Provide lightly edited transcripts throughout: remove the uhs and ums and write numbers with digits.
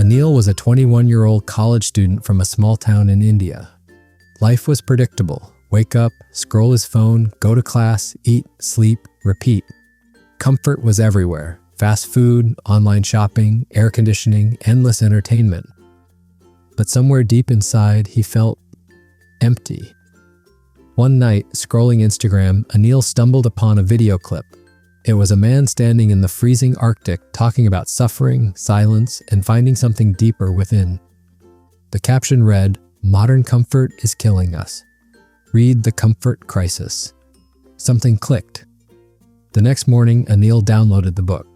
Anil was a 21-year-old college student from a small town in India. Life was predictable. Wake up, scroll his phone, go to class, eat, sleep, repeat. Comfort was everywhere. Fast food, online shopping, air conditioning, endless entertainment. But somewhere deep inside, he felt empty. One night, scrolling Instagram, Anil stumbled upon a video clip. It was a man standing in the freezing Arctic talking about suffering, silence, and finding something deeper within. The caption read, "Modern comfort is killing us. Read The Comfort Crisis." Something clicked. The next morning, Anil downloaded the book.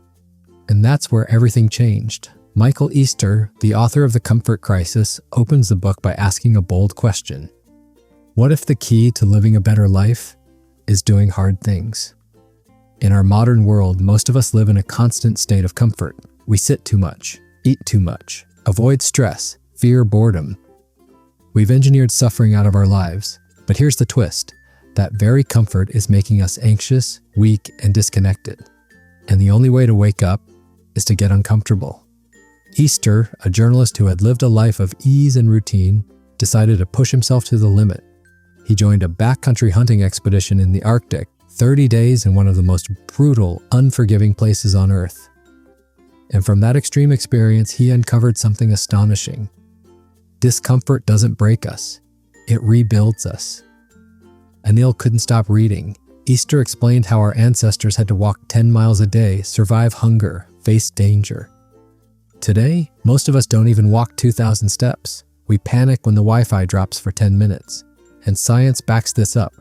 And that's where everything changed. Michael Easter, the author of The Comfort Crisis, opens the book by asking a bold question. What if the key to living a better life is doing hard things? In our modern world, most of us live in a constant state of comfort. We sit too much, eat too much, avoid stress, fear boredom. We've engineered suffering out of our lives. But here's the twist. That very comfort is making us anxious, weak, and disconnected. And the only way to wake up is to get uncomfortable. Easter, a journalist who had lived a life of ease and routine, decided to push himself to the limit. He joined a backcountry hunting expedition in the Arctic, 30 days in one of the most brutal, unforgiving places on Earth. And from that extreme experience, he uncovered something astonishing. Discomfort doesn't break us. It rebuilds us. Anil couldn't stop reading. Easter explained how our ancestors had to walk 10 miles a day, survive hunger, face danger. Today, most of us don't even walk 2,000 steps. We panic when the Wi-Fi drops for 10 minutes. And science backs this up.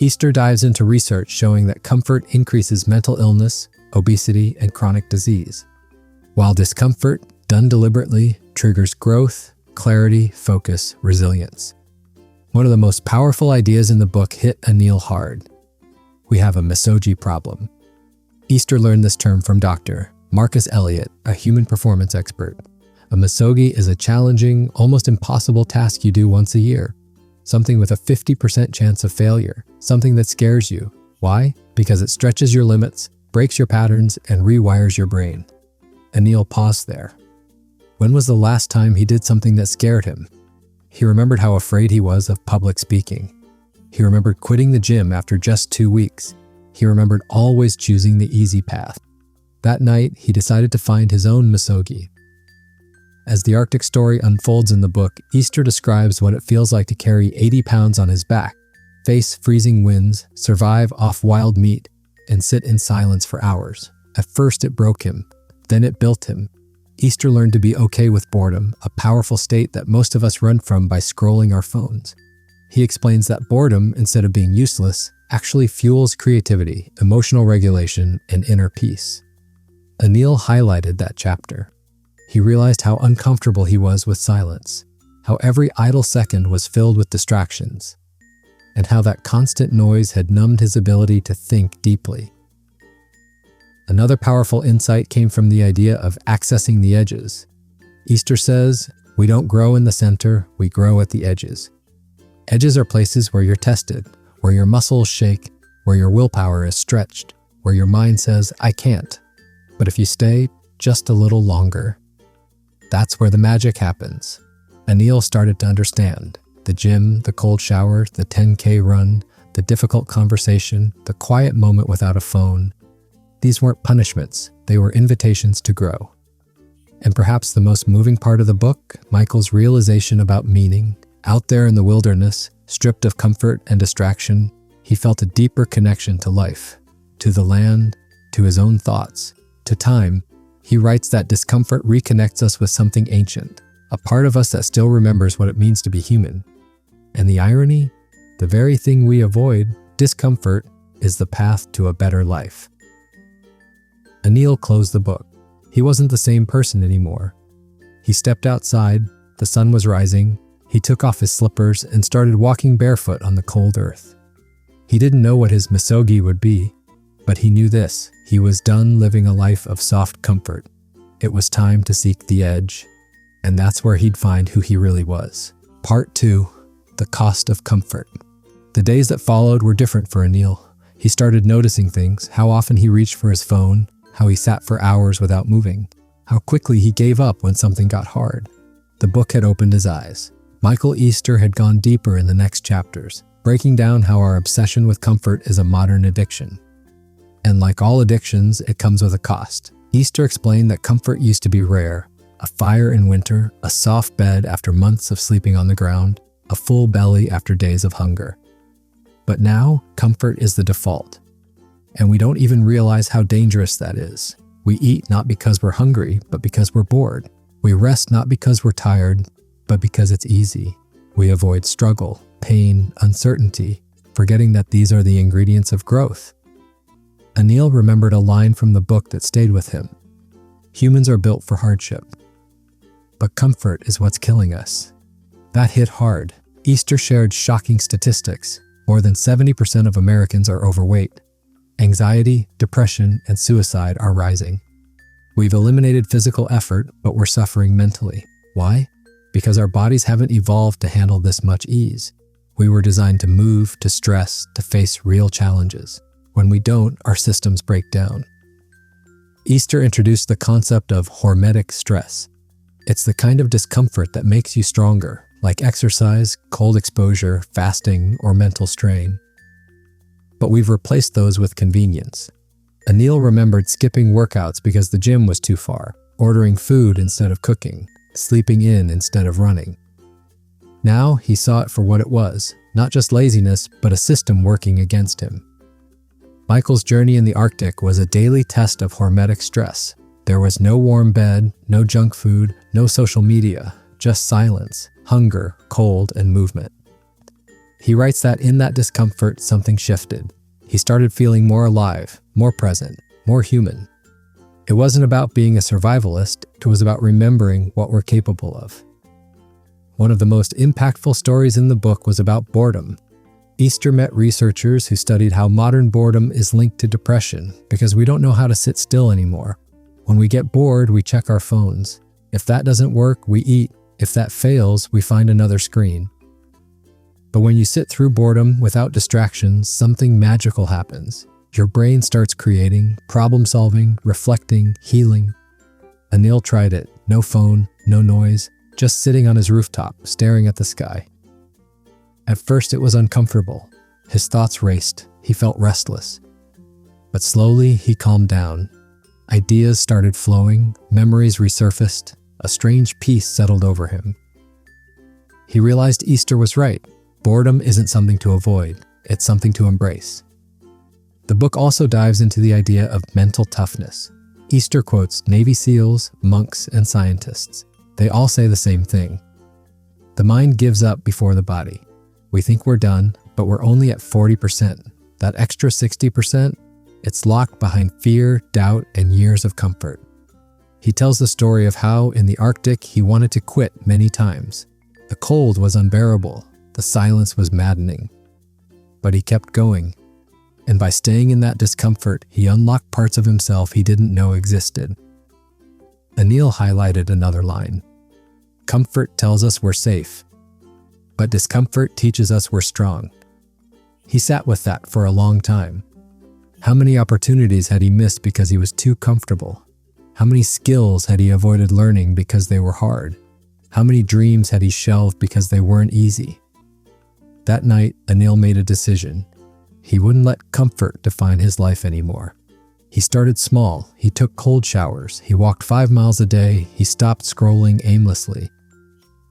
Easter dives into research showing that comfort increases mental illness, obesity, and chronic disease. While discomfort, done deliberately, triggers growth, clarity, focus, resilience. One of the most powerful ideas in the book hit Anil hard. We have a misogi problem. Easter learned this term from Dr. Marcus Elliott, a human performance expert. A misogi is a challenging, almost impossible task you do once a year. Something with a 50% chance of failure. Something that scares you. Why? Because it stretches your limits, breaks your patterns, and rewires your brain. Anil paused there. When was the last time he did something that scared him? He remembered how afraid he was of public speaking. He remembered quitting the gym after just 2 weeks. He remembered always choosing the easy path. That night, he decided to find his own misogi. As the Arctic story unfolds in the book, Easter describes what it feels like to carry 80 pounds on his back, face freezing winds, survive off wild meat, and sit in silence for hours. At first it broke him, then it built him. Easter learned to be okay with boredom, a powerful state that most of us run from by scrolling our phones. He explains that boredom, instead of being useless, actually fuels creativity, emotional regulation, and inner peace. Anil highlighted that chapter. He realized how uncomfortable he was with silence, how every idle second was filled with distractions, and how that constant noise had numbed his ability to think deeply. Another powerful insight came from the idea of accessing the edges. Easter says, we don't grow in the center, we grow at the edges. Edges are places where you're tested, where your muscles shake, where your willpower is stretched, where your mind says, I can't. But if you stay just a little longer, that's where the magic happens. Anil started to understand. The gym, the cold shower, the 10K run, the difficult conversation, the quiet moment without a phone. These weren't punishments, they were invitations to grow. And perhaps the most moving part of the book, Michael's realization about meaning. Out there in the wilderness, stripped of comfort and distraction, he felt a deeper connection to life, to the land, to his own thoughts, to time. He writes that discomfort reconnects us with something ancient, a part of us that still remembers what it means to be human. And the irony? The very thing we avoid, discomfort, is the path to a better life. Anil closed the book. He wasn't the same person anymore. He stepped outside, the sun was rising, he took off his slippers and started walking barefoot on the cold earth. He didn't know what his misogi would be, but he knew this: he was done living a life of soft comfort. It was time to seek the edge, and that's where he'd find who he really was. Part 2. The Cost of Comfort. The days that followed were different for Anil. He started noticing things, how often he reached for his phone, how he sat for hours without moving, how quickly he gave up when something got hard. The book had opened his eyes. Michael Easter had gone deeper in the next chapters, breaking down how our obsession with comfort is a modern addiction. And like all addictions, it comes with a cost. Easter explained that comfort used to be rare: a fire in winter, a soft bed after months of sleeping on the ground, a full belly after days of hunger. But now, comfort is the default. And we don't even realize how dangerous that is. We eat not because we're hungry, but because we're bored. We rest not because we're tired, but because it's easy. We avoid struggle, pain, uncertainty, forgetting that these are the ingredients of growth. Anil remembered a line from the book that stayed with him. Humans are built for hardship, but comfort is what's killing us. That hit hard. Easter shared shocking statistics. More than 70% of Americans are overweight. Anxiety, depression, and suicide are rising. We've eliminated physical effort, but we're suffering mentally. Why? Because our bodies haven't evolved to handle this much ease. We were designed to move, to stress, to face real challenges. When we don't, our systems break down. Easter introduced the concept of hormetic stress. It's the kind of discomfort that makes you stronger, like exercise, cold exposure, fasting, or mental strain. But we've replaced those with convenience. Anil remembered skipping workouts because the gym was too far, ordering food instead of cooking, sleeping in instead of running. Now he saw it for what it was, not just laziness, but a system working against him. Michael's journey in the Arctic was a daily test of hormetic stress. There was no warm bed, no junk food, no social media, just silence, hunger, cold, and movement. He writes that in that discomfort, something shifted. He started feeling more alive, more present, more human. It wasn't about being a survivalist, it was about remembering what we're capable of. One of the most impactful stories in the book was about boredom. Easter met researchers who studied how modern boredom is linked to depression because we don't know how to sit still anymore. When we get bored, we check our phones. If that doesn't work, we eat. If that fails, we find another screen. But when you sit through boredom without distractions, something magical happens. Your brain starts creating, problem-solving, reflecting, healing. Anil tried it. No phone, no noise, just sitting on his rooftop, staring at the sky. At first it was uncomfortable. His thoughts raced. He felt restless. But slowly he calmed down. Ideas started flowing, memories resurfaced, a strange peace settled over him. He realized Easter was right. Boredom isn't something to avoid, it's something to embrace. The book also dives into the idea of mental toughness. Easter quotes Navy SEALs, monks, and scientists. They all say the same thing. The mind gives up before the body. We think we're done, but we're only at 40%. That extra 60%, it's locked behind fear, doubt, and years of comfort. He tells the story of how, in the Arctic, he wanted to quit many times. The cold was unbearable. The silence was maddening. But he kept going. And by staying in that discomfort, he unlocked parts of himself he didn't know existed. Anil highlighted another line. Comfort tells us we're safe, but discomfort teaches us we're strong. He sat with that for a long time. How many opportunities had he missed because he was too comfortable? How many skills had he avoided learning because they were hard? How many dreams had he shelved because they weren't easy? That night, Anil made a decision. He wouldn't let comfort define his life anymore. He started small. He took cold showers. He walked 5 miles a day. He stopped scrolling aimlessly.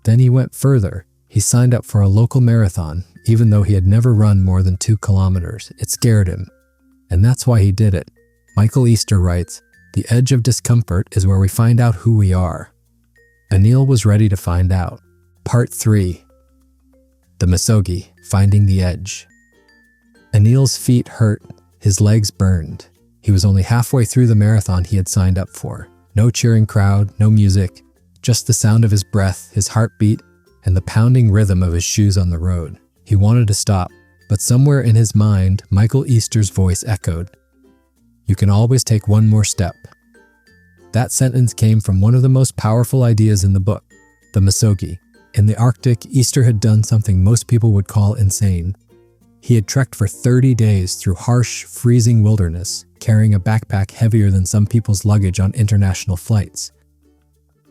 Then he went further. He signed up for a local marathon, even though he had never run more than 2 kilometers. It scared him. And that's why he did it. Michael Easter writes, "The edge of discomfort is where we find out who we are." Anil was ready to find out. Part 3. The Misogi, Finding the Edge. Anil's feet hurt. His legs burned. He was only halfway through the marathon he had signed up for. No cheering crowd, no music, just the sound of his breath, his heartbeat, and the pounding rhythm of his shoes on the road. He wanted to stop, but somewhere in his mind, Michael Easter's voice echoed, "You can always take one more step." That sentence came from one of the most powerful ideas in the book, the Misogi. In the Arctic, Easter had done something most people would call insane. He had trekked for 30 days through harsh, freezing wilderness, carrying a backpack heavier than some people's luggage on international flights.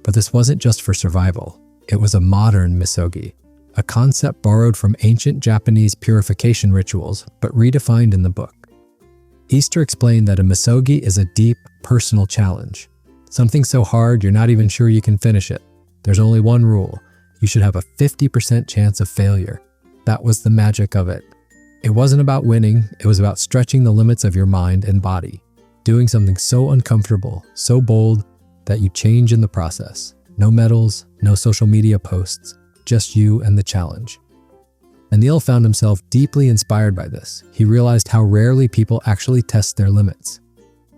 But this wasn't just for survival. It was a modern misogi, a concept borrowed from ancient Japanese purification rituals, but redefined in the book. Easter explained that a misogi is a deep, personal challenge. Something so hard you're not even sure you can finish it. There's only one rule. You should have a 50% chance of failure. That was the magic of it. It wasn't about winning, it was about stretching the limits of your mind and body, doing something so uncomfortable, so bold, that you change in the process. No medals, no social media posts, just you and the challenge. Anil found himself deeply inspired by this. He realized how rarely people actually test their limits.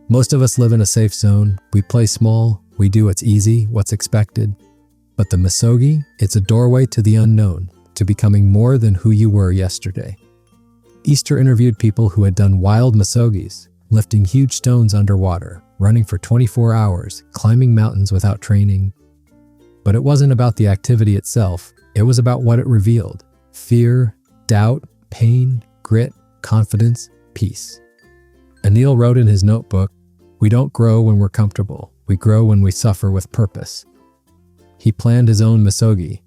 Most of us live in a safe zone. We play small, we do what's easy, what's expected. But the misogi, it's a doorway to the unknown, to becoming more than who you were yesterday. Easter interviewed people who had done wild misogis, lifting huge stones underwater, running for 24 hours, climbing mountains without training. But it wasn't about the activity itself, it was about what it revealed. Fear, doubt, pain, grit, confidence, peace. Anil wrote in his notebook, "We don't grow when we're comfortable, we grow when we suffer with purpose." He planned his own misogi,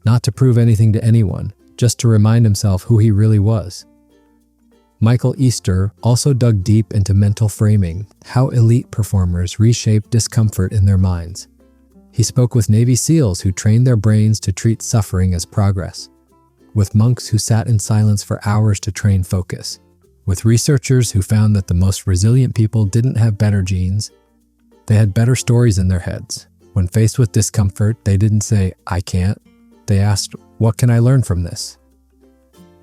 not to prove anything to anyone, just to remind himself who he really was. Michael Easter also dug deep into mental framing, how elite performers reshape discomfort in their minds. He spoke with Navy SEALs who trained their brains to treat suffering as progress, with monks who sat in silence for hours to train focus, with researchers who found that the most resilient people didn't have better genes, they had better stories in their heads. When faced with discomfort, they didn't say, "I can't." They asked, "What can I learn from this?"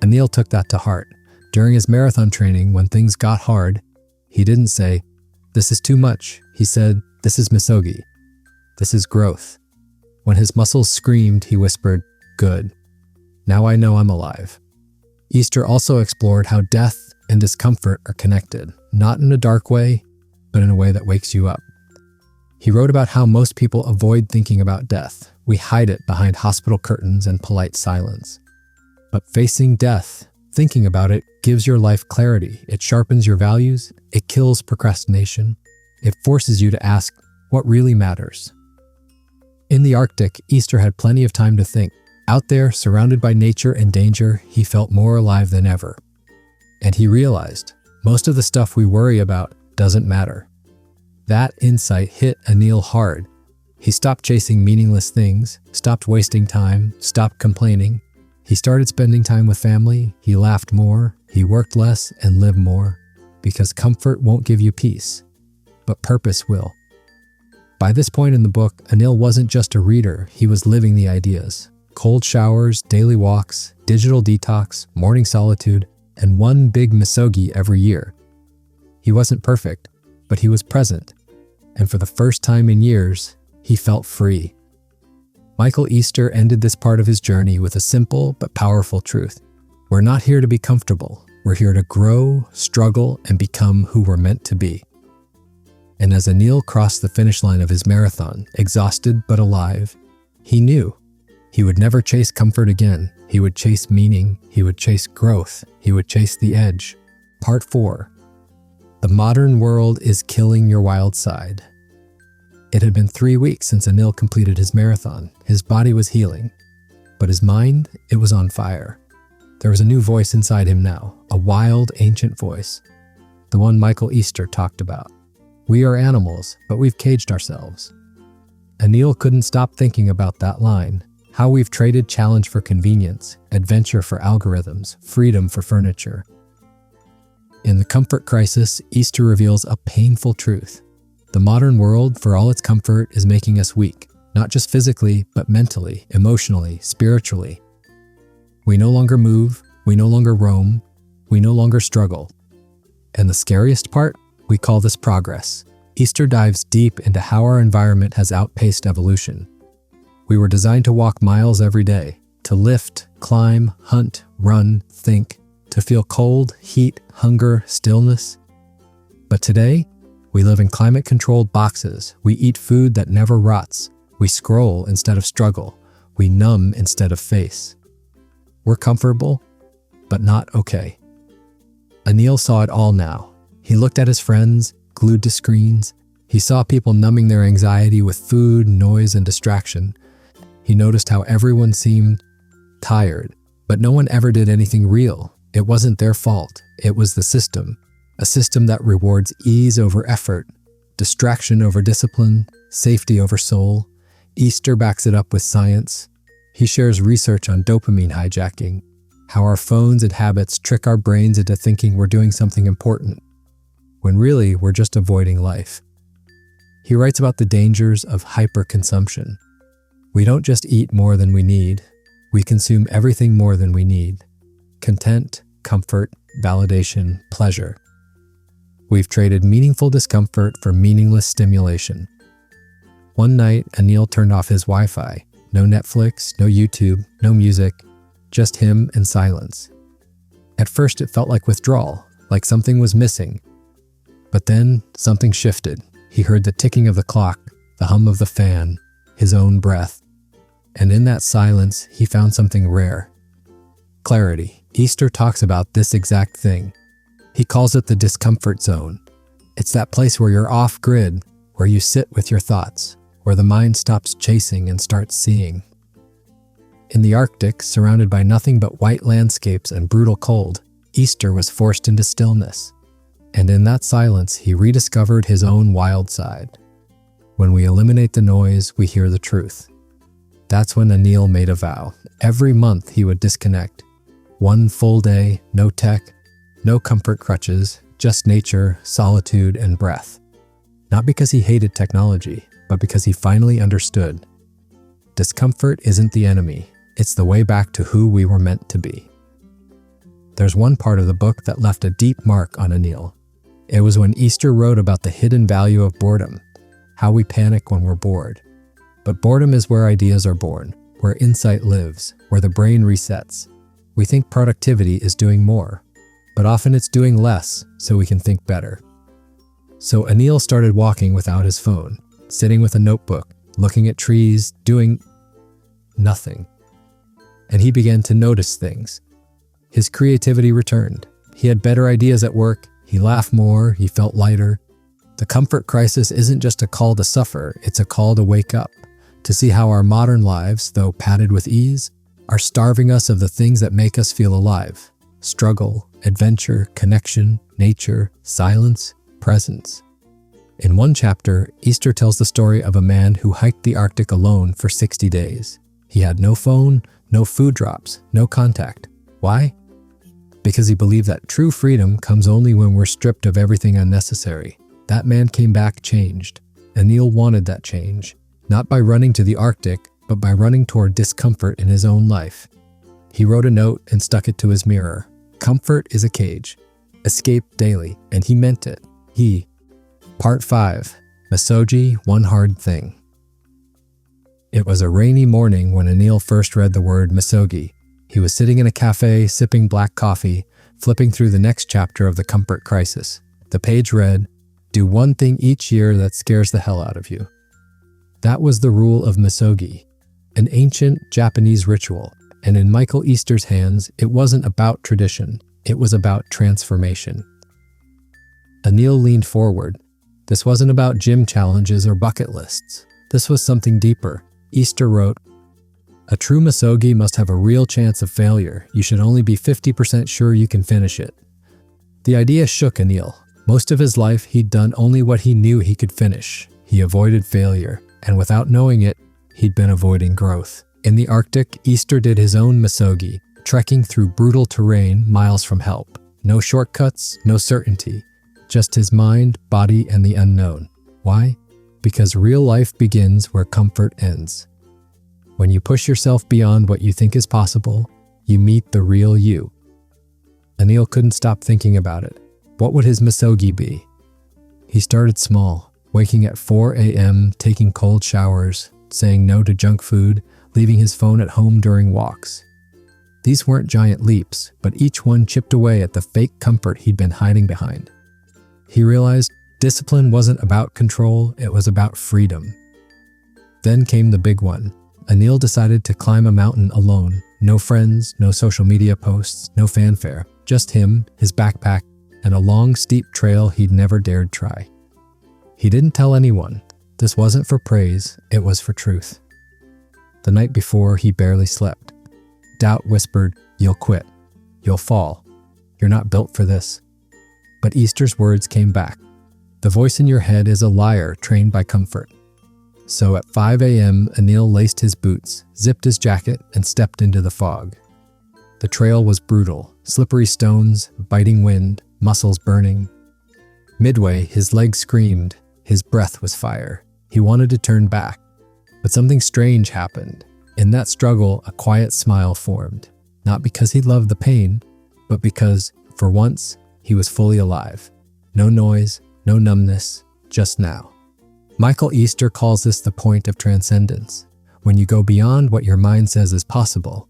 Anil took that to heart. During his marathon training, when things got hard, he didn't say, "This is too much." He said, "This is misogi. This is growth." When his muscles screamed, he whispered, "Good. Now I know I'm alive." Easter also explored how death and discomfort are connected, not in a dark way, but in a way that wakes you up. He wrote about how most people avoid thinking about death. We hide it behind hospital curtains and polite silence. But facing death, thinking about it, gives your life clarity. It sharpens your values. It kills procrastination. It forces you to ask what really matters. In the Arctic, Easter had plenty of time to think. Out there, surrounded by nature and danger, he felt more alive than ever. And he realized, most of the stuff we worry about doesn't matter. That insight hit Anil hard. He stopped chasing meaningless things, stopped wasting time, stopped complaining. He started spending time with family, he laughed more, he worked less and lived more, because comfort won't give you peace, but purpose will. By this point in the book, Anil wasn't just a reader, he was living the ideas. Cold showers, daily walks, digital detox, morning solitude, and one big misogi every year. He wasn't perfect, but he was present, and for the first time in years, he felt free. Michael Easter ended this part of his journey with a simple but powerful truth. We're not here to be comfortable. We're here to grow, struggle, and become who we're meant to be. And as Anil crossed the finish line of his marathon, exhausted but alive, he knew he would never chase comfort again. He would chase meaning. He would chase growth. He would chase the edge. Part 4. The modern world is killing your wild side. It had been 3 weeks since Anil completed his marathon. His body was healing, but his mind, it was on fire. There was a new voice inside him now, a wild, ancient voice, the one Michael Easter talked about. We are animals, but we've caged ourselves. Anil couldn't stop thinking about that line, how we've traded challenge for convenience, adventure for algorithms, freedom for furniture. In the comfort crisis, Easter reveals a painful truth. The modern world, for all its comfort, is making us weak, not just physically, but mentally, emotionally, spiritually. We no longer move, we no longer roam, we no longer struggle. And the scariest part? We call this progress. Easter dives deep into how our environment has outpaced evolution. We were designed to walk miles every day, to lift, climb, hunt, run, think, to feel cold, heat, hunger, stillness. But today, we live in climate-controlled boxes. We eat food that never rots. We scroll instead of struggle. We numb instead of face. We're comfortable, but not okay. Anil saw it all now. He looked at his friends, glued to screens. He saw people numbing their anxiety with food, noise, and distraction. He noticed how everyone seemed tired, but no one ever did anything real. It wasn't their fault. It was the system. A system that rewards ease over effort, distraction over discipline, safety over soul. Easter backs it up with science. He shares research on dopamine hijacking, how our phones and habits trick our brains into thinking we're doing something important, when really we're just avoiding life. He writes about the dangers of hyperconsumption. We don't just eat more than we need, we consume everything more than we need. Content, comfort, validation, pleasure. We've traded meaningful discomfort for meaningless stimulation. One night, Anil turned off his Wi-Fi. No Netflix, no YouTube, no music, just him and silence. At first it felt like withdrawal, like something was missing. But then something shifted. He heard the ticking of the clock, the hum of the fan, his own breath. And in that silence, he found something rare. Clarity. Easter talks about this exact thing. He calls it the discomfort zone. It's that place where you're off grid, where you sit with your thoughts, where the mind stops chasing and starts seeing. In the Arctic, surrounded by nothing but white landscapes and brutal cold, Easter was forced into stillness. And in that silence, he rediscovered his own wild side. When we eliminate the noise, we hear the truth. That's when Anil made a vow. Every month he would disconnect. One full day, no tech, no comfort crutches, just nature, solitude, and breath. Not because he hated technology, but because he finally understood. Discomfort isn't the enemy, it's the way back to who we were meant to be. There's one part of the book that left a deep mark on Anil. It was when Easter wrote about the hidden value of boredom, how we panic when we're bored. But boredom is where ideas are born, where insight lives, where the brain resets. We think productivity is doing more, but often it's doing less so we can think better. So Anil started walking without his phone, sitting with a notebook, looking at trees, doing nothing. And he began to notice things. His creativity returned. He had better ideas at work, he laughed more, he felt lighter. The comfort crisis isn't just a call to suffer, it's a call to wake up, to see how our modern lives, though padded with ease, are starving us of the things that make us feel alive. Struggle, adventure, connection, nature, silence, presence. In one chapter, Easter tells the story of a man who hiked the Arctic alone for 60 days. He had no phone, no food drops, no contact. Why? Because he believed that true freedom comes only when we're stripped of everything unnecessary. That man came back changed. Anil wanted that change, not by running to the Arctic, but by running toward discomfort in his own life. He wrote a note and stuck it to his mirror. Comfort is a cage. Escape daily, and he meant it. Part 5. Misogi, One Hard Thing. It was a rainy morning when Anil first read the word misogi. He was sitting in a cafe, sipping black coffee, flipping through the next chapter of the comfort crisis. The page read, "Do one thing each year that scares the hell out of you." That was the rule of misogi, an ancient Japanese ritual, and in Michael Easter's hands, it wasn't about tradition, it was about transformation. Anil leaned forward. This wasn't about gym challenges or bucket lists. This was something deeper. Easter wrote, "A true misogi must have a real chance of failure. You should only be 50% sure you can finish it." The idea shook Anil. Most of his life, he'd done only what he knew he could finish. He avoided failure, and without knowing it, he'd been avoiding growth. In the Arctic, Easter did his own misogi, trekking through brutal terrain miles from help. No shortcuts, no certainty. Just his mind, body, and the unknown. Why? Because real life begins where comfort ends. When you push yourself beyond what you think is possible, you meet the real you. Anil couldn't stop thinking about it. What would his misogi be? He started small, waking at 4 a.m., taking cold showers, saying no to junk food, leaving his phone at home during walks. These weren't giant leaps, but each one chipped away at the fake comfort he'd been hiding behind. He realized discipline wasn't about control, it was about freedom. Then came the big one. Anil decided to climb a mountain alone. No friends, no social media posts, no fanfare. Just him, his backpack, and a long, steep trail he'd never dared try. He didn't tell anyone. This wasn't for praise, it was for truth. The night before, he barely slept. Doubt whispered, "You'll quit. You'll fall. You're not built for this." But Easter's words came back. The voice in your head is a liar trained by comfort. So at 5 a.m., Anil laced his boots, zipped his jacket, and stepped into the fog. The trail was brutal, slippery stones, biting wind, muscles burning. Midway, his legs screamed, his breath was fire. He wanted to turn back, but something strange happened. In that struggle, a quiet smile formed, not because he loved the pain, but because, for once, he was fully alive. No noise, no numbness, just now. Michael Easter calls this the point of transcendence. When you go beyond what your mind says is possible,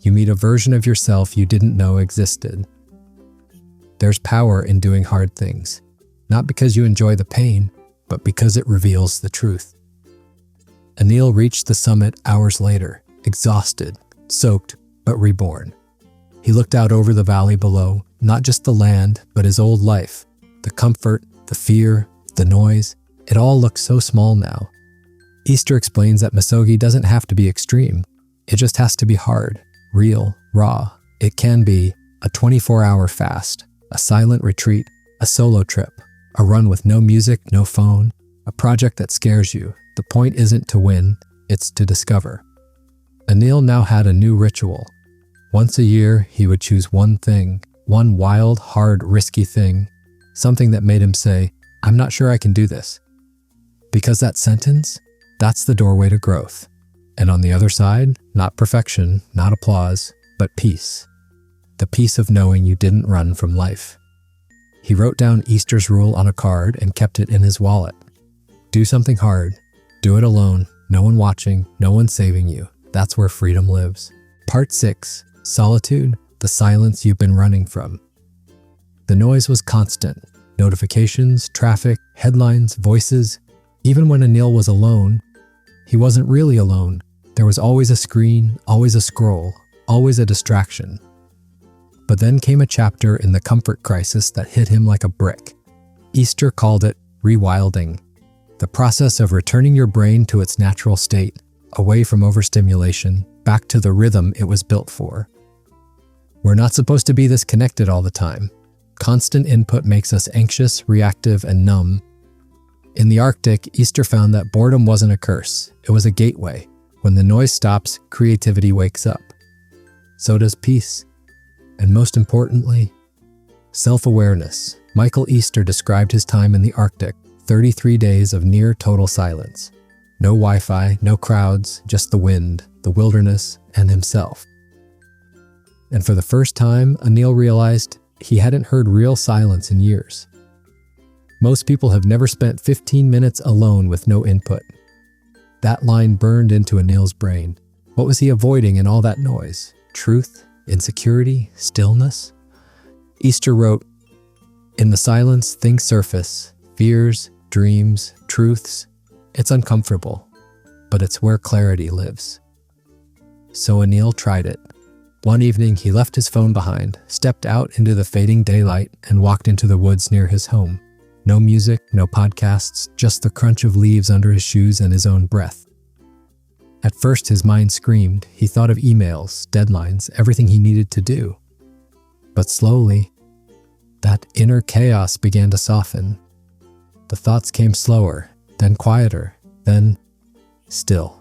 you meet a version of yourself you didn't know existed. There's power in doing hard things, not because you enjoy the pain, but because it reveals the truth. Anil reached the summit hours later, exhausted, soaked, but reborn. He looked out over the valley below, not just the land, but his old life. The comfort, the fear, the noise, it all looks so small now. Easter explains that Misogi doesn't have to be extreme. It just has to be hard, real, raw. It can be a 24-hour fast, a silent retreat, a solo trip, a run with no music, no phone, a project that scares you. The point isn't to win, it's to discover. Anil now had a new ritual. Once a year, he would choose one thing, one wild, hard, risky thing, something that made him say, "I'm not sure I can do this." Because that sentence, that's the doorway to growth. And on the other side, not perfection, not applause, but peace. The peace of knowing you didn't run from life. He wrote down Easter's rule on a card and kept it in his wallet. Do something hard. Do it alone. No one watching, no one saving you. That's where freedom lives. Part 6. Solitude, the silence you've been running from. The noise was constant. Notifications, traffic, headlines, voices. Even when Anil was alone, he wasn't really alone. There was always a screen, always a scroll, always a distraction. But then came a chapter in the comfort crisis that hit him like a brick. Easter called it rewilding, the process of returning your brain to its natural state, away from overstimulation, back to the rhythm it was built for. We're not supposed to be this connected all the time. Constant input makes us anxious, reactive, and numb. In the Arctic, Easter found that boredom wasn't a curse. It was a gateway. When the noise stops, creativity wakes up. So does peace. And most importantly, self-awareness. Michael Easter described his time in the Arctic, 33 days of near total silence. No Wi-Fi, no crowds, just the wind, the wilderness, and himself. And for the first time, Anil realized he hadn't heard real silence in years. Most people have never spent 15 minutes alone with no input. That line burned into Anil's brain. What was he avoiding in all that noise? Truth? Insecurity? Stillness? Easter wrote, "In the silence, things surface. Fears, dreams, truths. It's uncomfortable, but it's where clarity lives." So Anil tried it. One evening, he left his phone behind, stepped out into the fading daylight, and walked into the woods near his home. No music, no podcasts, just the crunch of leaves under his shoes and his own breath. At first, his mind screamed. He thought of emails, deadlines, everything he needed to do. But slowly, that inner chaos began to soften. The thoughts came slower, then quieter, then still.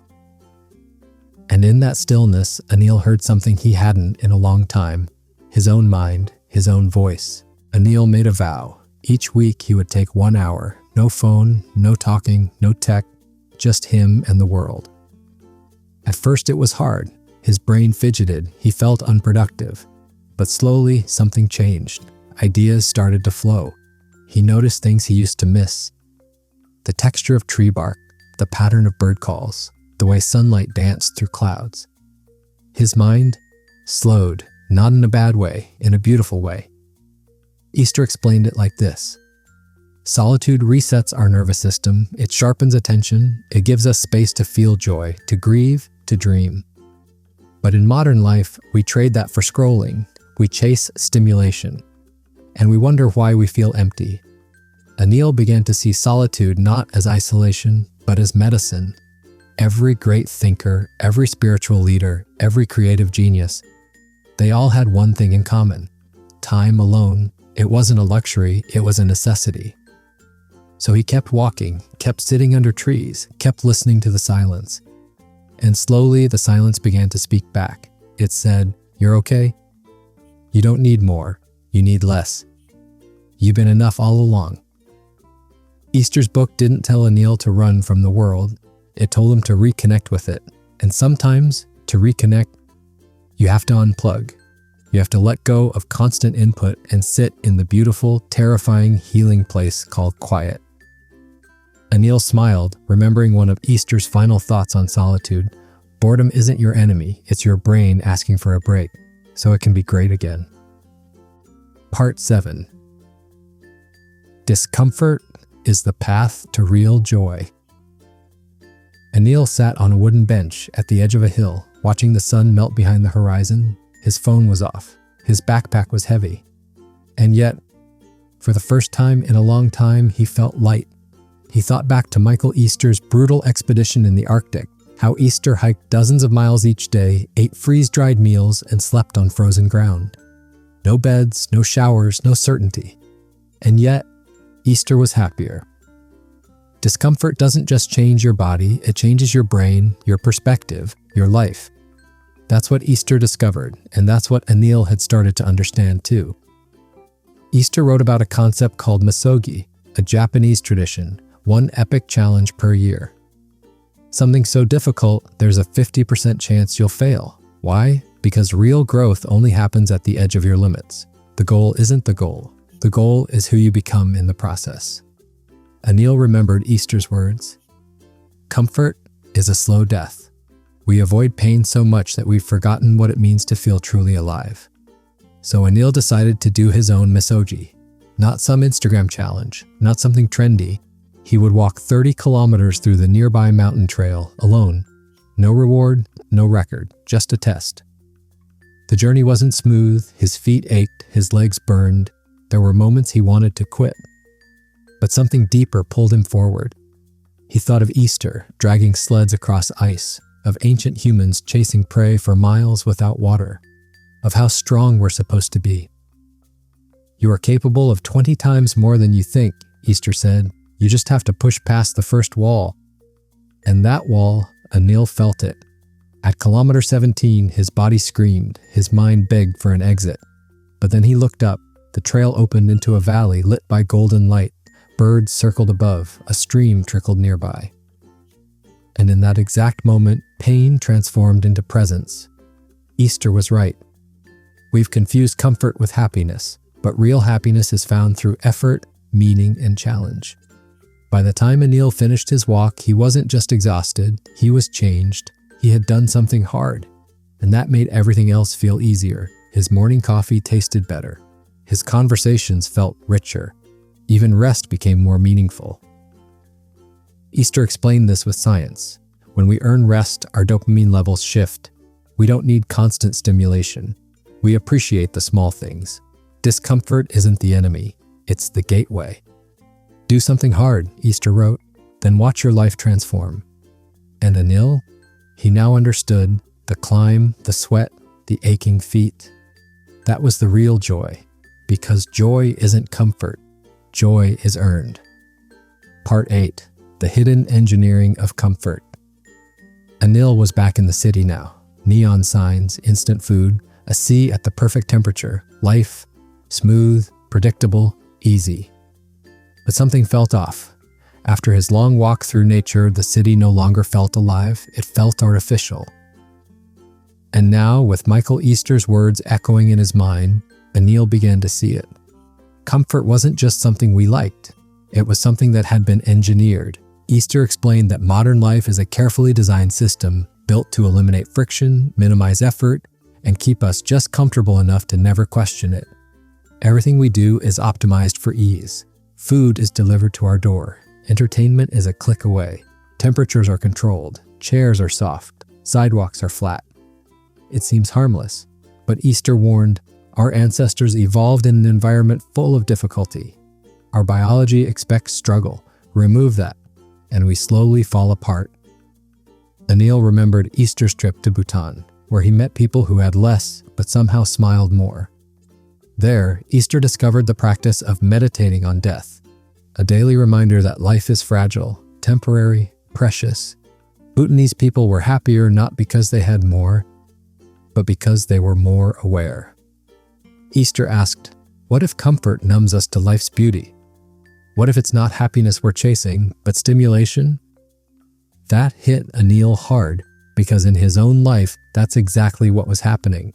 And in that stillness, Anil heard something he hadn't in a long time. His own mind, his own voice. Anil made a vow. Each week he would take 1 hour. No phone, no talking, no tech, just him and the world. At first it was hard. His brain fidgeted. He felt unproductive. But slowly something changed. Ideas started to flow. He noticed things he used to miss. The texture of tree bark, the pattern of bird calls, the way sunlight danced through clouds. His mind slowed, not in a bad way, in a beautiful way. Easter explained it like this. Solitude resets our nervous system, it sharpens attention, it gives us space to feel joy, to grieve, to dream. But in modern life, we trade that for scrolling. We chase stimulation. And we wonder why we feel empty. Anil began to see solitude not as isolation, but as medicine. Every great thinker, every spiritual leader, every creative genius, they all had one thing in common: time alone. It wasn't a luxury, it was a necessity. So he kept walking, kept sitting under trees, kept listening to the silence. And slowly the silence began to speak back. It said, "You're okay? You don't need more, you need less. You've been enough all along." Easter's book didn't tell Anil to run from the world. It told him to reconnect with it. And sometimes, to reconnect, you have to unplug. You have to let go of constant input and sit in the beautiful, terrifying, healing place called quiet. Anil smiled, remembering one of Easter's final thoughts on solitude. Boredom isn't your enemy, it's your brain asking for a break, so it can be great again. Part 7. Discomfort is the path to real joy. Anil sat on a wooden bench at the edge of a hill, watching the sun melt behind the horizon. His phone was off. His backpack was heavy. And yet, for the first time in a long time, he felt light. He thought back to Michael Easter's brutal expedition in the Arctic, how Easter hiked dozens of miles each day, ate freeze-dried meals, and slept on frozen ground. No beds, no showers, no certainty. And yet, Easter was happier. Discomfort doesn't just change your body, it changes your brain, your perspective, your life. That's what Easter discovered, and that's what Anil had started to understand too. Easter wrote about a concept called misogi, a Japanese tradition, one epic challenge per year. Something so difficult, there's a 50% chance you'll fail. Why? Because real growth only happens at the edge of your limits. The goal isn't the goal. The goal is who you become in the process. Anil remembered Easter's words. Comfort is a slow death. We avoid pain so much that we've forgotten what it means to feel truly alive. So Anil decided to do his own misogi. Not some Instagram challenge, not something trendy. He would walk 30 kilometers through the nearby mountain trail alone. No reward, no record, just a test. The journey wasn't smooth, his feet ached, his legs burned. There were moments he wanted to quit. But something deeper pulled him forward. He thought of Easter, dragging sleds across ice, of ancient humans chasing prey for miles without water, of how strong we're supposed to be. You are capable of 20 times more than you think, Easter said. You just have to push past the first wall. And that wall, Anil felt it. At kilometer 17, his body screamed, his mind begged for an exit. But then he looked up. The trail opened into a valley lit by golden light. Birds circled above, a stream trickled nearby. And in that exact moment, pain transformed into presence. Easter was right. We've confused comfort with happiness, but real happiness is found through effort, meaning, and challenge. By the time Anil finished his walk, he wasn't just exhausted, he was changed. He had done something hard, and that made everything else feel easier. His morning coffee tasted better. His conversations felt richer. Even rest became more meaningful. Easter explained this with science. When we earn rest, our dopamine levels shift. We don't need constant stimulation. We appreciate the small things. Discomfort isn't the enemy, it's the gateway. Do something hard, Easter wrote, then watch your life transform. And Anil? He now understood the climb, the sweat, the aching feet. That was the real joy, because joy isn't comfort. Joy is earned. Part 8. The hidden engineering of comfort. Anil was back in the city now. Neon signs, instant food, a sea at the perfect temperature, life, smooth, predictable, easy. But something felt off. After his long walk through nature, the city no longer felt alive, it felt artificial. And now, with Michael Easter's words echoing in his mind, Anil began to see it. Comfort wasn't just something we liked. It was something that had been engineered. Easter explained that modern life is a carefully designed system built to eliminate friction, minimize effort, and keep us just comfortable enough to never question it. Everything we do is optimized for ease. Food is delivered to our door. Entertainment is a click away. Temperatures are controlled. Chairs are soft. Sidewalks are flat. It seems harmless, but Easter warned, our ancestors evolved in an environment full of difficulty. Our biology expects struggle. Remove that, and we slowly fall apart. Anil remembered Easter's trip to Bhutan, where he met people who had less but somehow smiled more. There, Easter discovered the practice of meditating on death, a daily reminder that life is fragile, temporary, precious. Bhutanese people were happier not because they had more, but because they were more aware. Easter asked, what if comfort numbs us to life's beauty? What if it's not happiness we're chasing, but stimulation? That hit Anil hard, because in his own life, that's exactly what was happening.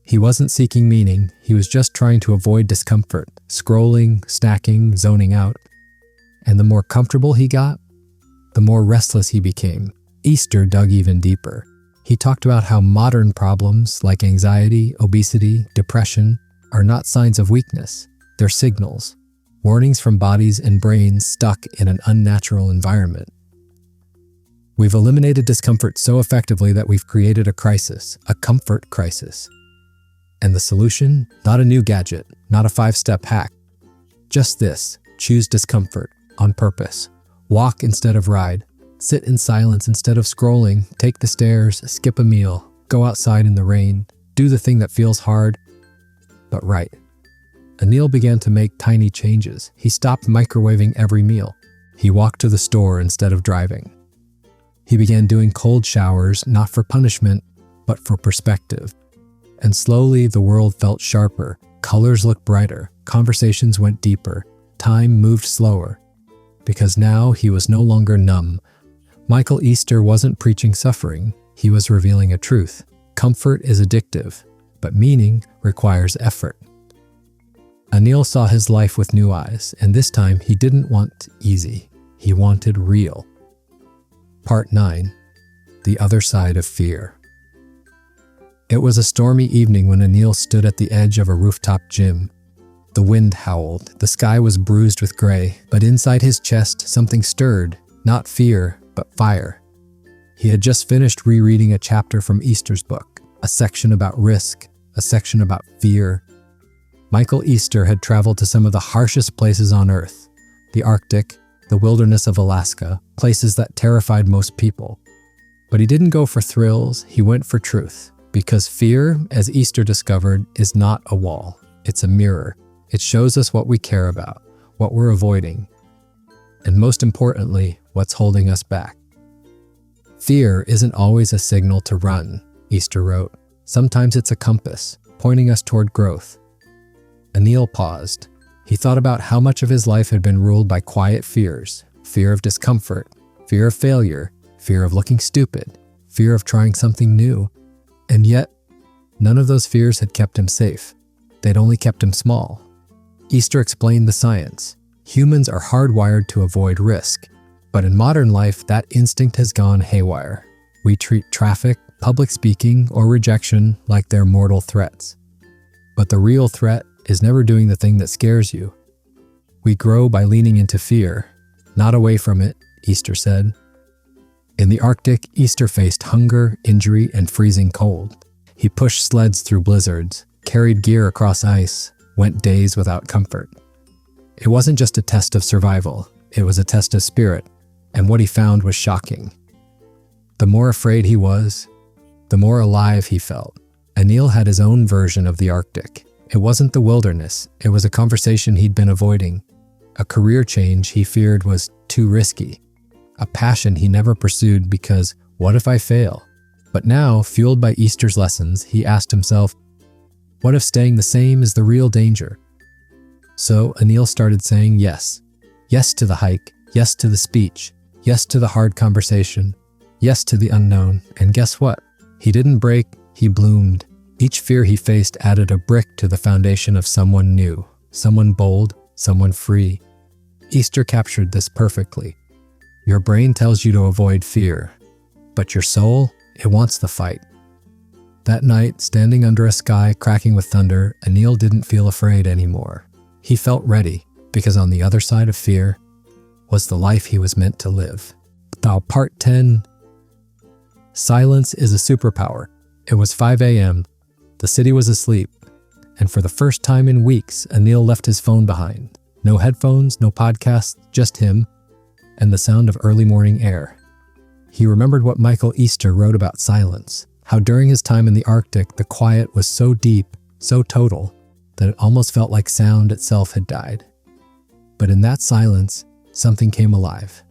He wasn't seeking meaning, he was just trying to avoid discomfort, scrolling, snacking, zoning out. And the more comfortable he got, the more restless he became. Easter dug even deeper. He talked about how modern problems like anxiety, obesity, depression are not signs of weakness, they're signals. Warnings from bodies and brains stuck in an unnatural environment. We've eliminated discomfort so effectively that we've created a crisis, a comfort crisis. And the solution? Not a new gadget, not a 5-step hack. Just this: choose discomfort on purpose. Walk instead of ride. Sit in silence instead of scrolling. Take the stairs, skip a meal, go outside in the rain. Do the thing that feels hard, but right. Anil began to make tiny changes. He stopped microwaving every meal. He walked to the store instead of driving. He began doing cold showers, not for punishment, but for perspective. And slowly the world felt sharper. Colors looked brighter. Conversations went deeper. Time moved slower. Because now he was no longer numb. Michael Easter wasn't preaching suffering. He was revealing a truth. Comfort is addictive, but meaning requires effort. Anil saw his life with new eyes, and this time he didn't want easy. He wanted real. Part 9. The Other Side of Fear. It was a stormy evening when Anil stood at the edge of a rooftop gym. The wind howled, the sky was bruised with gray, but inside his chest something stirred, not fear, but fire. He had just finished rereading a chapter from Easter's book, a section about risk, a section about fear. Michael Easter had traveled to some of the harshest places on Earth, the Arctic, the wilderness of Alaska, places that terrified most people. But he didn't go for thrills, he went for truth. Because fear, as Easter discovered, is not a wall, it's a mirror. It shows us what we care about, what we're avoiding, and most importantly, what's holding us back. Fear isn't always a signal to run, Easter wrote. Sometimes it's a compass, pointing us toward growth. Anil paused. He thought about how much of his life had been ruled by quiet fears: fear of discomfort, fear of failure, fear of looking stupid, fear of trying something new. And yet, none of those fears had kept him safe. They'd only kept him small. Easter explained the science. Humans are hardwired to avoid risk, but in modern life, that instinct has gone haywire. We treat traffic, public speaking, or rejection like they're mortal threats. But the real threat is never doing the thing that scares you. We grow by leaning into fear, not away from it, Easter said. In the Arctic, Easter faced hunger, injury, and freezing cold. He pushed sleds through blizzards, carried gear across ice, went days without comfort. It wasn't just a test of survival, it was a test of spirit, and what he found was shocking. The more afraid he was, the more alive he felt. Anil had his own version of the Arctic. It wasn't the wilderness, it was a conversation he'd been avoiding. A career change he feared was too risky. A passion he never pursued because, what if I fail? But now, fueled by Easter's lessons, he asked himself, what if staying the same is the real danger? So Anil started saying yes. Yes to the hike, yes to the speech, yes to the hard conversation, yes to the unknown, and guess what? He didn't break, he bloomed. Each fear he faced added a brick to the foundation of someone new, someone bold, someone free. Easter captured this perfectly. Your brain tells you to avoid fear, but your soul, it wants the fight. That night, standing under a sky cracking with thunder, Anil didn't feel afraid anymore. He felt ready, because on the other side of fear was the life he was meant to live. Now, Part 10. Silence is a superpower. It was 5 a.m. The city was asleep, and for the first time in weeks, Anil left his phone behind. No headphones, no podcasts, just him and the sound of early morning air. He remembered what Michael Easter wrote about silence, how during his time in the Arctic, the quiet was so deep, so total, that it almost felt like sound itself had died. But in that silence, something came alive.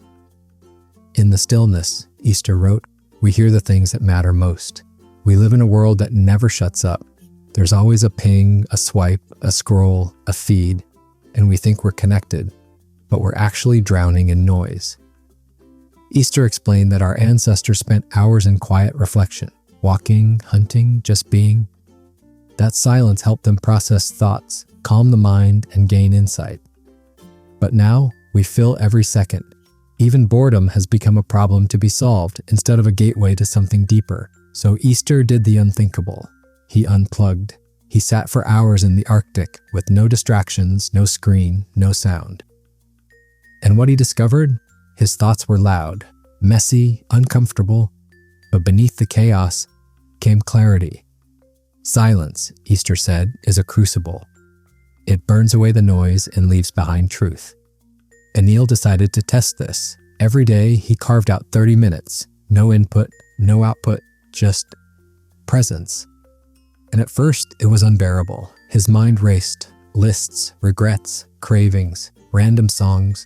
In the stillness, Easter wrote, we hear the things that matter most. We live in a world that never shuts up. There's always a ping, a swipe, a scroll, a feed, and we think we're connected, but we're actually drowning in noise. Easter explained that our ancestors spent hours in quiet reflection, walking, hunting, just being. That silence helped them process thoughts, calm the mind, and gain insight. But now, we fill every second. Even boredom has become a problem to be solved instead of a gateway to something deeper. So Easter did the unthinkable. He unplugged. He sat for hours in the Arctic with no distractions, no screen, no sound. And what he discovered? His thoughts were loud, messy, uncomfortable, but beneath the chaos came clarity. Silence, Easter said, is a crucible. It burns away the noise and leaves behind truth. Anil decided to test this. Every day, he carved out 30 minutes. No input, no output, just presence. And at first, it was unbearable. His mind raced. Lists, regrets, cravings, random songs.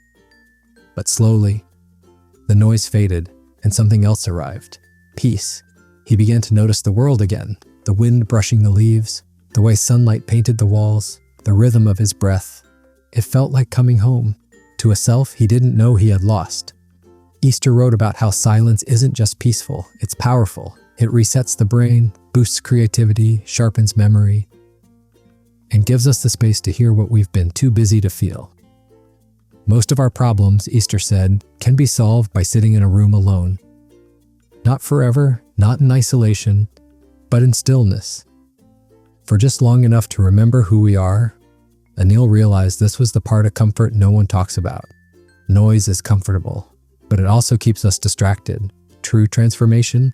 But slowly, the noise faded and something else arrived. Peace. He began to notice the world again. The wind brushing the leaves, the way sunlight painted the walls, the rhythm of his breath. It felt like coming home, to a self he didn't know he had lost. Easter wrote about how silence isn't just peaceful, it's powerful. It resets the brain, boosts creativity, sharpens memory, and gives us the space to hear what we've been too busy to feel. Most of our problems, Easter said, can be solved by sitting in a room alone. Not forever, not in isolation, but in stillness. For just long enough to remember who we are, Anil realized this was the part of comfort no one talks about. Noise is comfortable, but it also keeps us distracted. True transformation?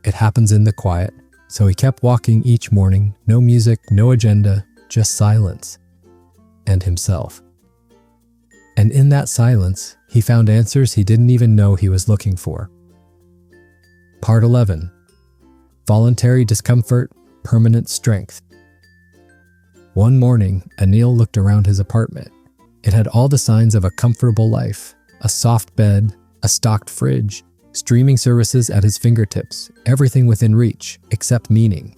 It happens in the quiet. So he kept walking each morning, no music, no agenda, just silence. And himself. And in that silence, he found answers he didn't even know he was looking for. Part 11. Voluntary discomfort, permanent strength. One morning, Anil looked around his apartment. It had all the signs of a comfortable life. A soft bed, a stocked fridge, streaming services at his fingertips, everything within reach, except meaning.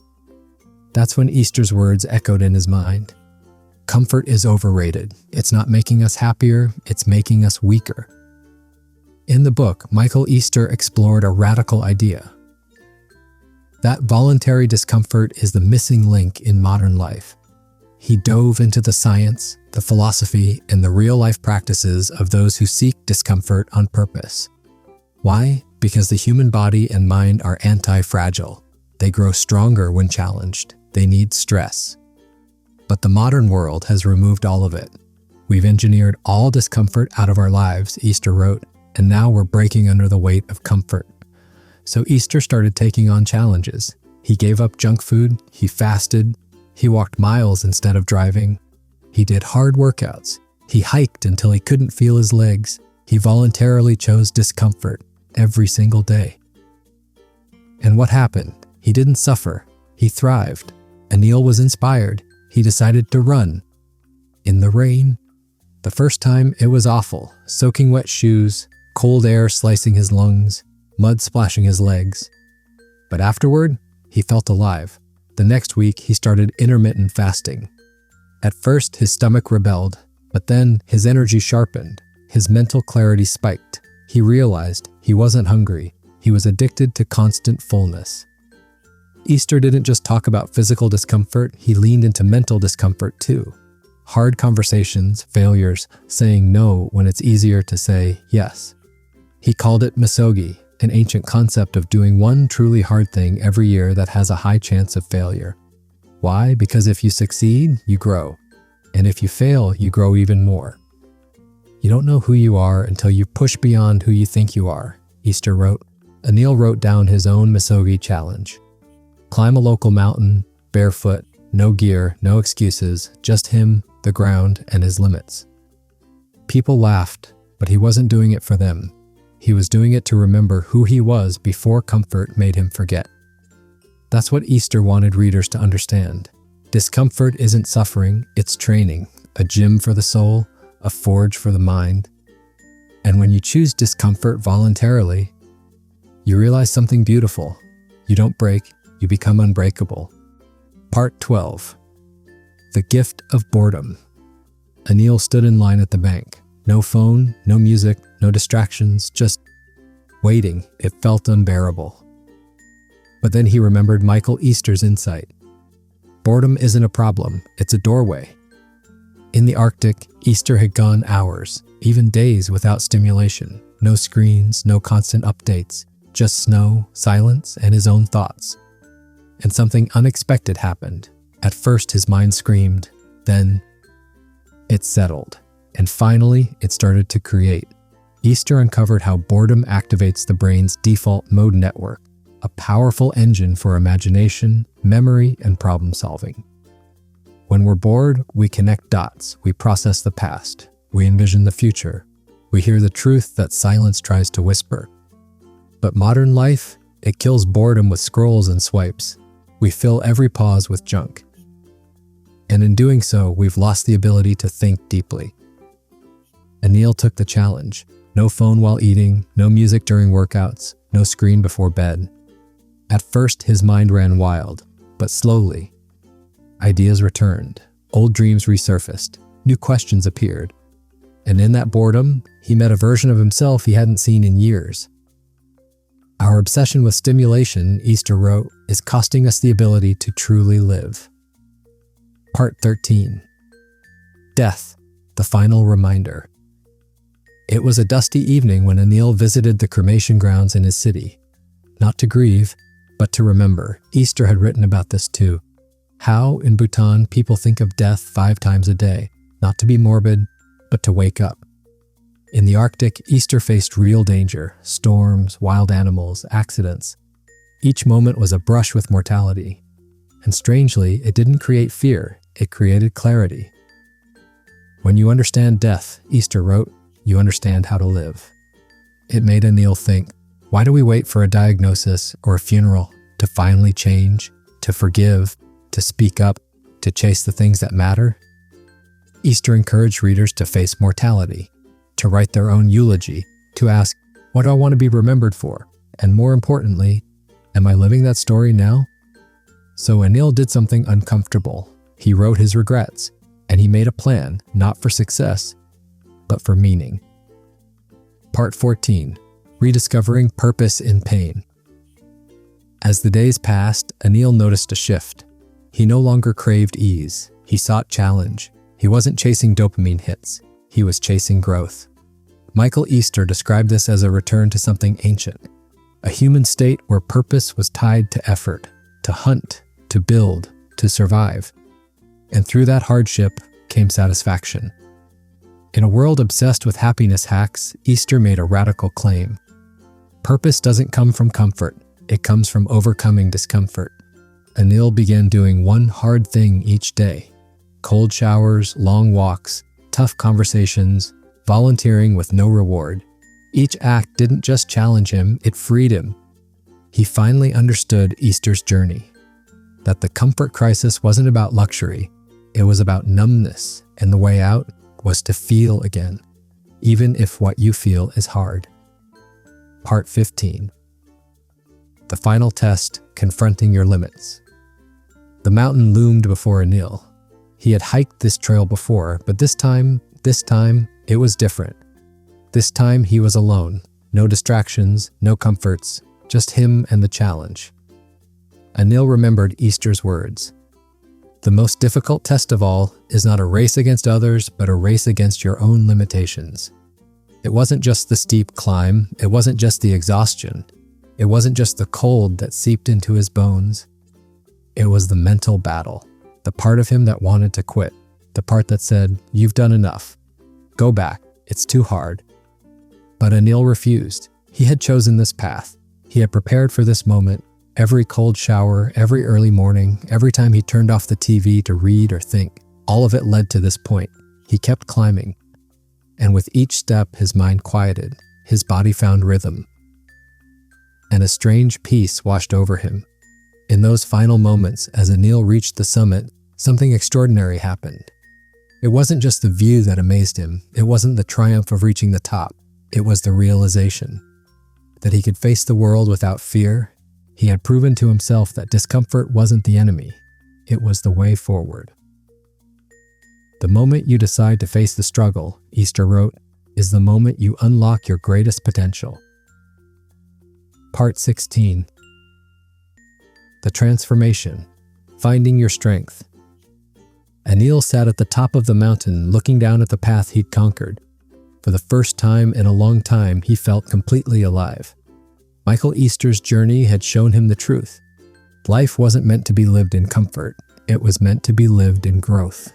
That's when Easter's words echoed in his mind. Comfort is overrated. It's not making us happier, it's making us weaker. In the book, Michael Easter explored a radical idea. That voluntary discomfort is the missing link in modern life. He dove into the science, the philosophy, and the real-life practices of those who seek discomfort on purpose. Why? Because the human body and mind are anti-fragile. They grow stronger when challenged. They need stress. But the modern world has removed all of it. We've engineered all discomfort out of our lives, Easter wrote, and now we're breaking under the weight of comfort. So Easter started taking on challenges. He gave up junk food, he fasted, he walked miles instead of driving. He did hard workouts. He hiked until he couldn't feel his legs. He voluntarily chose discomfort every single day. And what happened? He didn't suffer. He thrived. Anil was inspired. He decided to run. In the rain. The first time, it was awful. Soaking wet shoes, cold air slicing his lungs, mud splashing his legs. But afterward, he felt alive. The next week, he started intermittent fasting. At first, his stomach rebelled, but then his energy sharpened. His mental clarity spiked. He realized he wasn't hungry. He was addicted to constant fullness. Easter didn't just talk about physical discomfort, he leaned into mental discomfort too. Hard conversations, failures, saying no when it's easier to say yes. He called it misogi, an ancient concept of doing one truly hard thing every year that has a high chance of failure. Why? Because if you succeed, you grow. And if you fail, you grow even more. You don't know who you are until you push beyond who you think you are, Easter wrote. Anil wrote down his own misogi challenge. Climb a local mountain, barefoot, no gear, no excuses, just him, the ground, and his limits. People laughed, but he wasn't doing it for them. He was doing it to remember who he was before comfort made him forget. That's what Easter wanted readers to understand. Discomfort isn't suffering, it's training, a gym for the soul, a forge for the mind. And when you choose discomfort voluntarily, you realize something beautiful. You don't break, you become unbreakable. Part 12. The Gift of Boredom. Anil stood in line at the bank. No phone, no music, no distractions, just waiting. It felt unbearable. But then he remembered Michael Easter's insight. Boredom isn't a problem, it's a doorway. In the Arctic, Easter had gone hours, even days without stimulation. No screens, no constant updates, just snow, silence, and his own thoughts. And something unexpected happened. At first his mind screamed, then it settled. And finally, it started to create. Easter uncovered how boredom activates the brain's default mode network, a powerful engine for imagination, memory, and problem solving. When we're bored, we connect dots, we process the past, we envision the future, we hear the truth that silence tries to whisper. But modern life, it kills boredom with scrolls and swipes. We fill every pause with junk. And in doing so, we've lost the ability to think deeply. Anil took the challenge. No phone while eating, no music during workouts, no screen before bed. At first, his mind ran wild, but slowly, ideas returned, old dreams resurfaced, new questions appeared. And in that boredom, he met a version of himself he hadn't seen in years. Our obsession with stimulation, Easter wrote, is costing us the ability to truly live. Part 13. Death, the final reminder. It was a dusty evening when Anil visited the cremation grounds in his city. Not to grieve, but to remember. Easter had written about this too. How, in Bhutan, people think of death 5 times a day, not to be morbid, but to wake up. In the Arctic, Easter faced real danger, storms, wild animals, accidents. Each moment was a brush with mortality. And strangely, it didn't create fear, it created clarity. When you understand death, Easter wrote, you understand how to live. It made Anil think, why do we wait for a diagnosis or a funeral to finally change, to forgive, to speak up, to chase the things that matter? Easter encouraged readers to face mortality, to write their own eulogy, to ask, what do I want to be remembered for? And more importantly, am I living that story now? So Anil did something uncomfortable. He wrote his regrets, and he made a plan, not for success, but for meaning. Part 14. Rediscovering Purpose in Pain. As the days passed, Anil noticed a shift. He no longer craved ease. He sought challenge. He wasn't chasing dopamine hits. He was chasing growth. Michael Easter described this as a return to something ancient, a human state where purpose was tied to effort, to hunt, to build, to survive. And through that hardship came satisfaction. In a world obsessed with happiness hacks, Easter made a radical claim. Purpose doesn't come from comfort, it comes from overcoming discomfort. Anil began doing one hard thing each day. Cold showers, long walks, tough conversations, volunteering with no reward. Each act didn't just challenge him, it freed him. He finally understood Easter's journey. That the comfort crisis wasn't about luxury, it was about numbness, and the way out was to feel again, even if what you feel is hard. Part 15. The final test, confronting your limits. The mountain loomed before Anil. He had hiked this trail before, but this time, it was different. This time he was alone, no distractions, no comforts, just him and the challenge. Anil remembered Easter's words. The most difficult test of all is not a race against others, but a race against your own limitations. It wasn't just the steep climb, it wasn't just the exhaustion, it wasn't just the cold that seeped into his bones. It was the mental battle, the part of him that wanted to quit, the part that said, you've done enough. Go back, it's too hard. But Anil refused. He had chosen this path. He had prepared for this moment. Every cold shower, every early morning, every time he turned off the TV to read or think, all of it led to this point. He kept climbing. And with each step, his mind quieted, his body found rhythm, and a strange peace washed over him. In those final moments, as Anil reached the summit, something extraordinary happened. It wasn't just the view that amazed him. It wasn't the triumph of reaching the top. It was the realization that he could face the world without fear. He had proven to himself that discomfort wasn't the enemy. It was the way forward. The moment you decide to face the struggle, Easter wrote, is the moment you unlock your greatest potential. Part 16. The transformation. Finding your strength. Anil sat at the top of the mountain looking down at the path he'd conquered. For the first time in a long time, he felt completely alive. Michael Easter's journey had shown him the truth. Life wasn't meant to be lived in comfort. It was meant to be lived in growth.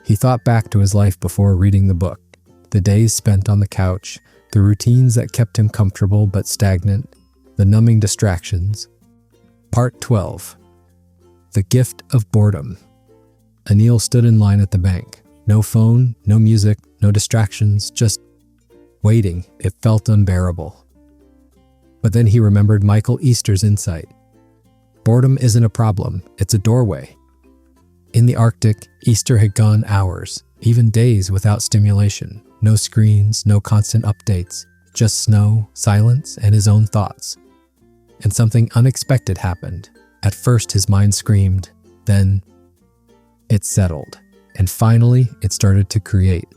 He thought back to his life before reading the book, the days spent on the couch, the routines that kept him comfortable but stagnant, the numbing distractions. Part 12. The gift of boredom. Anil stood in line at the bank. No phone, no music, no distractions, just waiting. It felt unbearable. But then he remembered Michael Easter's insight. Boredom isn't a problem, it's a doorway. In the Arctic, Easter had gone hours, even days without stimulation. No screens, no constant updates, just snow, silence, and his own thoughts. And something unexpected happened. At first his mind screamed, then it settled, and finally it started to create.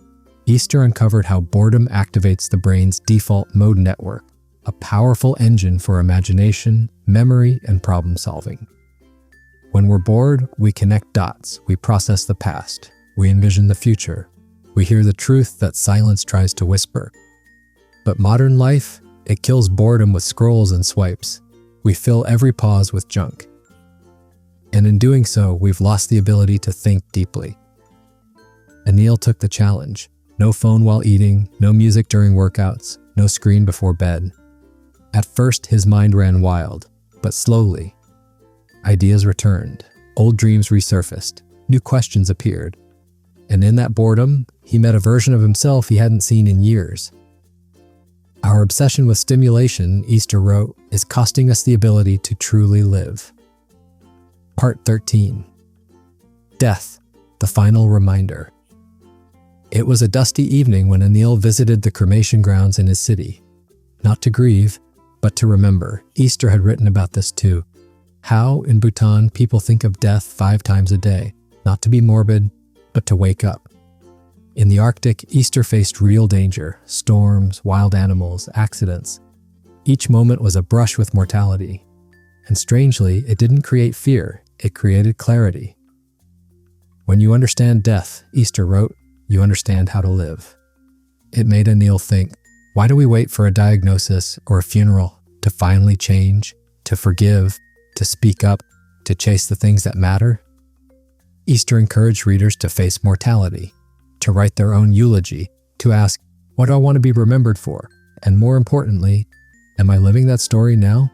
Easter uncovered how boredom activates the brain's default mode network, a powerful engine for imagination, memory, and problem solving. When we're bored, we connect dots, we process the past, we envision the future, we hear the truth that silence tries to whisper. But modern life, it kills boredom with scrolls and swipes. We fill every pause with junk. And in doing so, we've lost the ability to think deeply. Anil took the challenge. No phone while eating, no music during workouts, no screen before bed. At first, his mind ran wild, but slowly, ideas returned, old dreams resurfaced, new questions appeared. And in that boredom, he met a version of himself he hadn't seen in years. Our obsession with stimulation, Easter wrote, is costing us the ability to truly live. Part 13. Death, the final reminder. It was a dusty evening when Anil visited the cremation grounds in his city. Not to grieve, but to remember. Easter had written about this too. How, in Bhutan, people think of death 5 times a day, not to be morbid, but to wake up. In the Arctic, Easter faced real danger, storms, wild animals, accidents. Each moment was a brush with mortality. And strangely, it didn't create fear, it created clarity. When you understand death, Easter wrote, you understand how to live. It made Anil think, why do we wait for a diagnosis or a funeral to finally change, to forgive, to speak up, to chase the things that matter? Easter encouraged readers to face mortality, to write their own eulogy, to ask, what do I want to be remembered for? And more importantly, am I living that story now?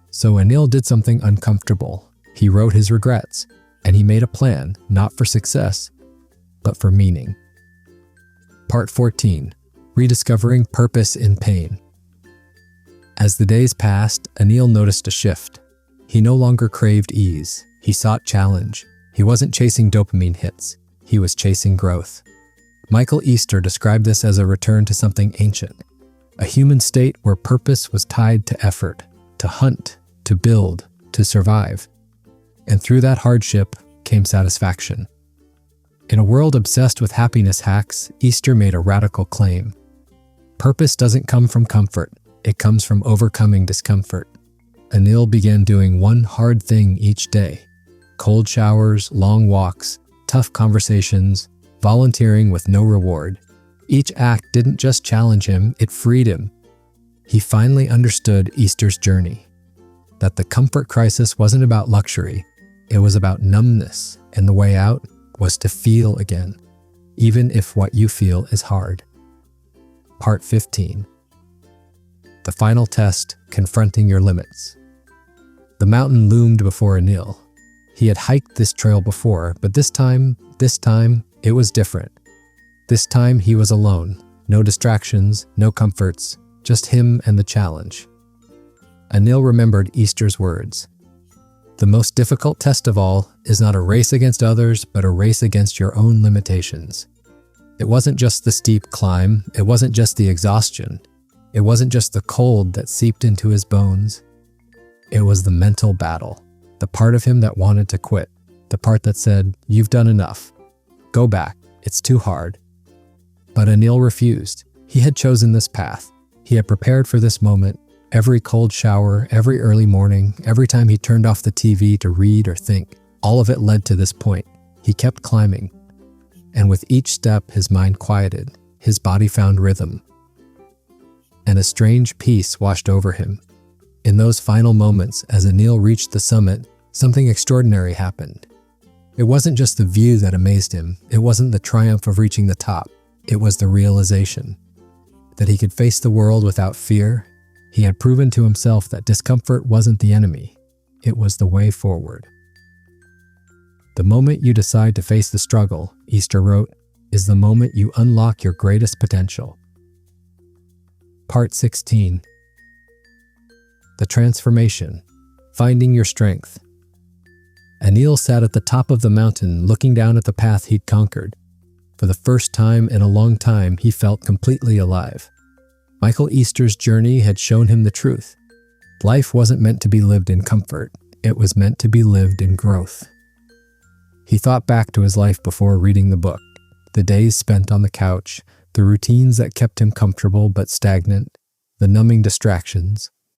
So Anil did something uncomfortable. He wrote his regrets, and he made a plan, not for success, but for meaning. Part 14. Rediscovering purpose in pain. As the days passed, Anil noticed a shift. He no longer craved ease. He sought challenge. He wasn't chasing dopamine hits. He was chasing growth. Michael Easter described this as a return to something ancient, a human state where purpose was tied to effort, to hunt, to build, to survive. And through that hardship came satisfaction. In a world obsessed with happiness hacks, Easter made a radical claim. Purpose doesn't come from comfort, it comes from overcoming discomfort. Anil began doing one hard thing each day. Cold showers, long walks, tough conversations, volunteering with no reward. Each act didn't just challenge him, it freed him. He finally understood Easter's journey, that the comfort crisis wasn't about luxury, it was about numbness, and the way out was to feel again, even if what you feel is hard. Part 15. The final test, confronting your limits. The mountain loomed before Anil. He had hiked this trail before, but this time, it was different. This time he was alone. No distractions, no comforts, just him and the challenge. Anil remembered Easter's words. The most difficult test of all is not a race against others, but a race against your own limitations. It wasn't just the steep climb, it wasn't just the exhaustion, it wasn't just the cold that seeped into his bones. It was the mental battle, the part of him that wanted to quit, the part that said, "You've done enough. Go back, it's too hard." But Anil refused. He had chosen this path. He had prepared for this moment. Every cold shower, every early morning, every time he turned off the TV to read or think, all of it led to this point. He kept climbing. And with each step, his mind quieted. His body found rhythm. And a strange peace washed over him. In those final moments, as Anil reached the summit, something extraordinary happened. It wasn't just the view that amazed him. It wasn't the triumph of reaching the top. It was the realization that he could face the world without fear. He had proven to himself that discomfort wasn't the enemy. It was the way forward. The moment you decide to face the struggle, Easter wrote, is the moment you unlock your greatest potential. Part 16. The transformation. Finding your strength. Anil sat at the top of the mountain, looking down at the path he'd conquered. For the first time in a long time, he felt completely alive. Michael Easter's journey had shown him the truth. Life wasn't meant to be lived in comfort. It was meant to be lived in growth. He thought back to his life before reading the book, the days spent on the couch, the routines that kept him comfortable but stagnant, the numbing distractions,